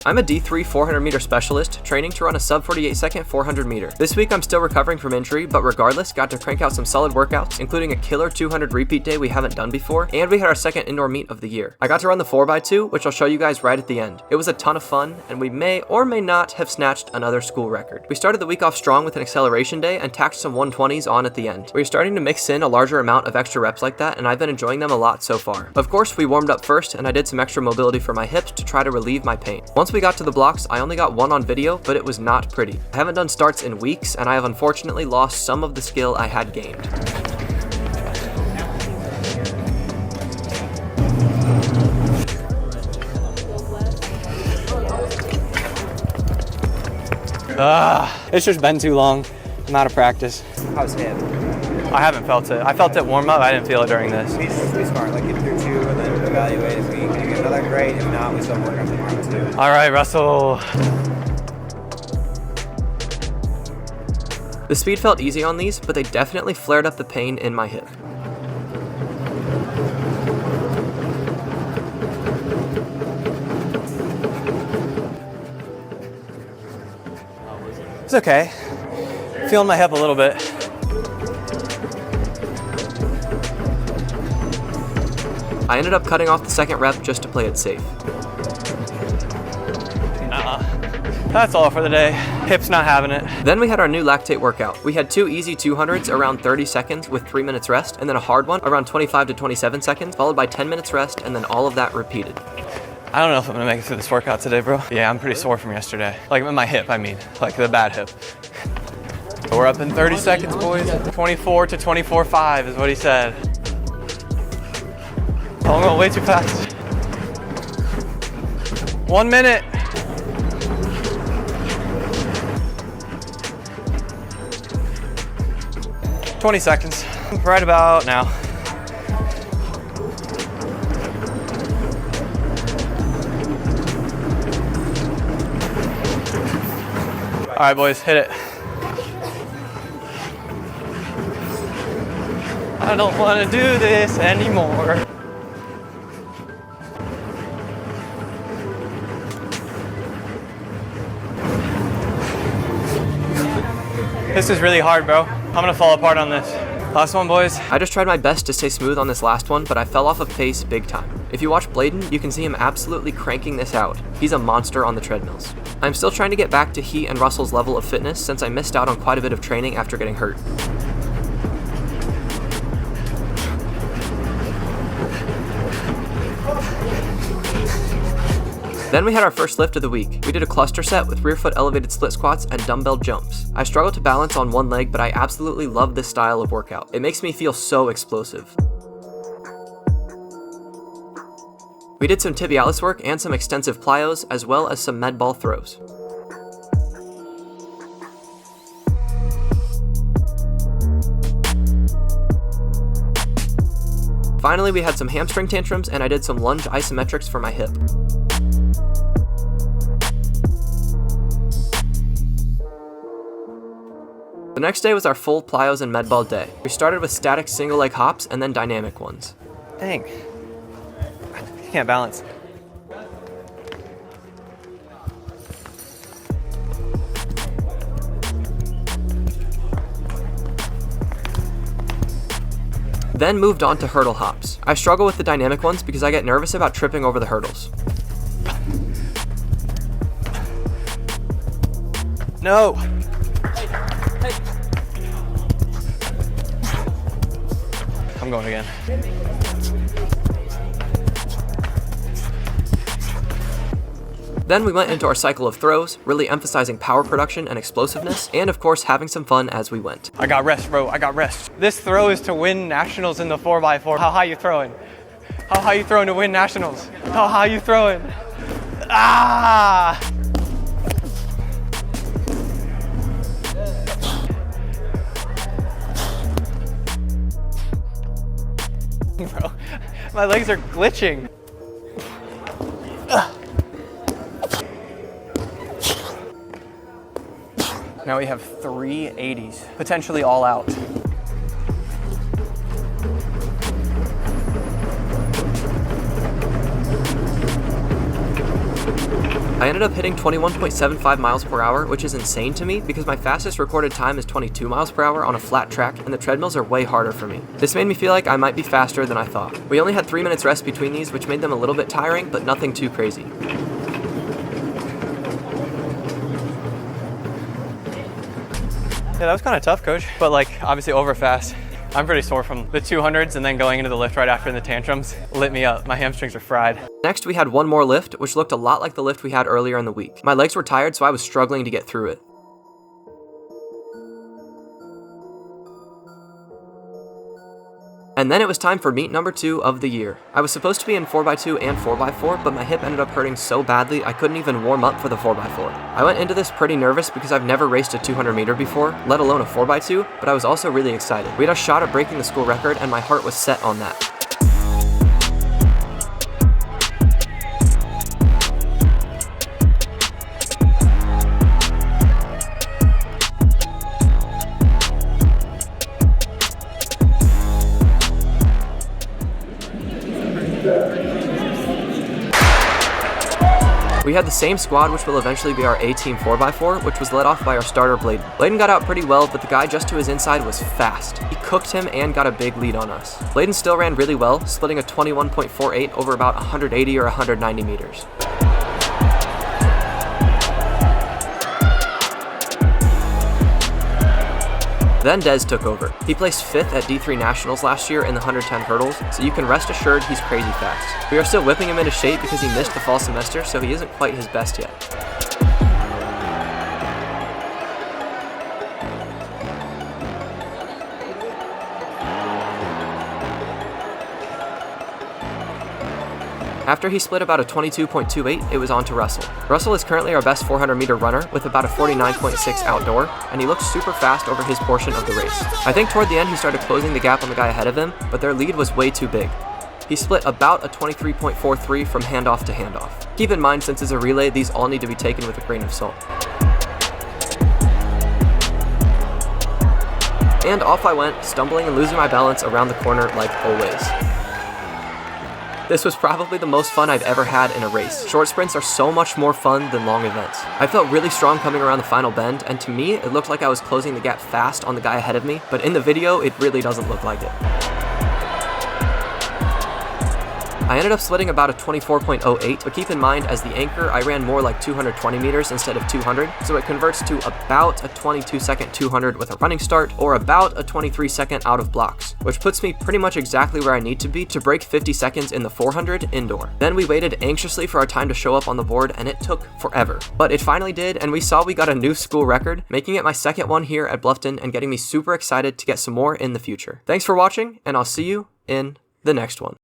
I'm a D3 400 meter specialist, training to run a sub 48 second 400 meter. This week I'm still recovering from injury, but regardless, got to crank out some solid workouts, including a killer 200 repeat day we haven't done before, and we had our second indoor meet of the year. I got to run the 4x2, which I'll show you guys right at the end. It was a ton of fun, and we may or may not have snatched another school record. We started the week off strong with an acceleration day and tacked some 120s on at the end. We're starting to mix in a larger amount of extra reps like that, and I've been enjoying them a lot so far. Of course, we warmed up first, and I did some extra mobility for my hips to try to relieve my pain. Once we got to the blocks, I only got one on video, but it was not pretty. I haven't done starts in weeks, and I have unfortunately lost some of the skill I had gained. It's just been too long. I'm out of practice. How's hip? I haven't felt it. I felt it warm up. I didn't feel it during this. Be smart. Like get through 2 and then evaluate if we can get another great. If not, we still work on tomorrow too. All right, Russell. The speed felt easy on these, but they definitely flared up the pain in my hip. It's okay. Feeling my hip a little bit. I ended up cutting off the second rep just to play it safe. That's all for the day. Hip's not having it. Then we had our new lactate workout. We had 2 easy 200s around 30 seconds with 3 minutes rest, and then a hard one around 25 to 27 seconds, followed by 10 minutes rest, and then all of that repeated. I don't know if I'm gonna make it through this workout today, bro. Yeah, I'm pretty sore from yesterday. Like my hip, I mean, like the bad hip. We're up in 30 seconds, boys. 24 to 24.5 is what he said. Oh, I'm going way too fast. 1 minute. "20 seconds, right about now." All right, boys, hit it. I don't want to do this anymore. This is really hard, bro. I'm gonna fall apart on this. Last one, boys. I just tried my best to stay smooth on this last one, but I fell off of pace big time. If you watch Bladen, you can see him absolutely cranking this out. He's a monster on the treadmills. I'm still trying to get back to he and Russell's level of fitness since I missed out on quite a bit of training after getting hurt. Then we had our first lift of the week. We did a cluster set with rear foot elevated split squats and dumbbell jumps. I struggled to balance on one leg, but I absolutely love this style of workout. It makes me feel so explosive. We did some tibialis work and some extensive plyos, as well as some med ball throws. Finally, we had some hamstring tantrums, and I did some lunge isometrics for my hip. The next day was our full plyos and med ball day. We started with static single leg hops and then dynamic ones. Dang. I can't balance. Then moved on to hurdle hops. I struggle with the dynamic ones because I get nervous about tripping over the hurdles. No. I'm going again. Then we went into our cycle of throws, really emphasizing power production and explosiveness, and of course having some fun as we went. I got rest, bro. I got rest. This throw is to win nationals in the 4x4. How high you throwing? How high you throwing to win nationals? How high you throwing? Ah! Bro, my legs are glitching. Now we have 3 80s, potentially all out. I ended up hitting 21.75 miles per hour, which is insane to me because my fastest recorded time is 22 miles per hour on a flat track, and the treadmills are way harder for me. This made me feel like I might be faster than I thought. We only had 3 minutes rest between these, which made them a little bit tiring, but nothing too crazy. Yeah, that was kind of tough, coach. But like, obviously over fast. I'm pretty sore from the 200s, and then going into the lift right after in the tantrums lit me up. My hamstrings are fried. Next, we had one more lift, which looked a lot like the lift we had earlier in the week. My legs were tired, so I was struggling to get through it. And then it was time for meet number 2 of the year. I was supposed to be in 4x2 and 4x4, but my hip ended up hurting so badly I couldn't even warm up for the 4x4. I went into this pretty nervous because I've never raced a 200 meter before, let alone a 4x2, but I was also really excited. We had a shot at breaking the school record and my heart was set on that. We had the same squad, which will eventually be our A-Team 4x4, which was led off by our starter, Bladen. Bladen got out pretty well, but the guy just to his inside was fast. He cooked him and got a big lead on us. Bladen still ran really well, splitting a 21.48 over about 180 or 190 meters. Then Dez took over. He placed 5th at D3 Nationals last year in the 110 hurdles, so you can rest assured he's crazy fast. We are still whipping him into shape because he missed the fall semester, so he isn't quite his best yet. After he split about a 22.28, it was on to Russell. Russell is currently our best 400 meter runner with about a 49.6 outdoor, and he looked super fast over his portion of the race. I think toward the end he started closing the gap on the guy ahead of him, but their lead was way too big. He split about a 23.43 from handoff to handoff. Keep in mind, since it's a relay, these all need to be taken with a grain of salt. And off I went, stumbling and losing my balance around the corner like always. This was probably the most fun I've ever had in a race. Short sprints are so much more fun than long events. I felt really strong coming around the final bend, and to me, it looked like I was closing the gap fast on the guy ahead of me, but in the video, it really doesn't look like it. I ended up splitting about a 24.08, but keep in mind, as the anchor, I ran more like 220 meters instead of 200, so it converts to about a 22-second 200 with a running start, or about a 23-second out of blocks, which puts me pretty much exactly where I need to be to break 50 seconds in the 400 indoor. Then we waited anxiously for our time to show up on the board, and it took forever. But it finally did, and we saw we got a new school record, making it my second one here at Bluffton and getting me super excited to get some more in the future. Thanks for watching, and I'll see you in the next one.